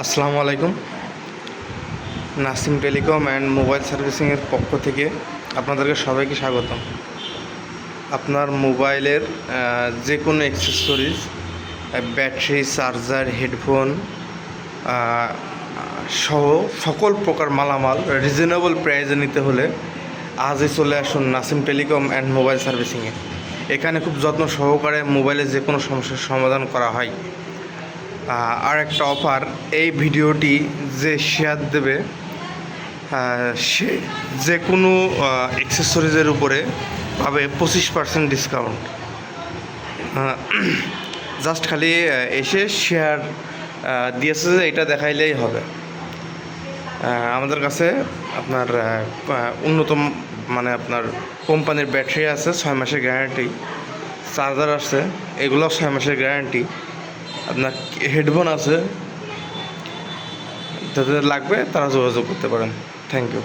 আসসালামু আলাইকুম। Nasim telecom and mobile সার্ভিসিংয়ের পক্ষ থেকে আপনাদেরকে সবাইকে স্বাগতম। আপনার মোবাইলের যে কোনো অ্যাক্সেসরিজ, ব্যাটারি, চার্জার, হেডফোন সহ সকল প্রকার মালামাল রিজনেবল প্রাইসে নিতে হলে আজই চলে আসুন নাসিম টেলিকম অ্যান্ড মোবাইল সার্ভিসিংয়ে। এখানে খুব যত্ন সহকারে মোবাইলের যে কোনো সমস্যার সমাধান করা হয়। আর একটা অফার, এই ভিডিওটি যে শেয়ার দেবে সে যে কোনো অ্যাক্সেসরিজের উপরে পাবে 25% ডিসকাউন্ট। জাস্ট খালি এসে শেয়ার দিয়েছে যে এটা দেখাইলেই হবে। আমাদের কাছে আপনার উন্নত আপনার কোম্পানির ব্যাটারি আছে, 6 মাসের গ্যারান্টি, চার্জার আছে, এগুলো 6 মাসের গ্যারান্টি। আপনার হেডফোন আছে, যাদের লাগবে তারা যোগাযোগ করতে পারেন। Thank you.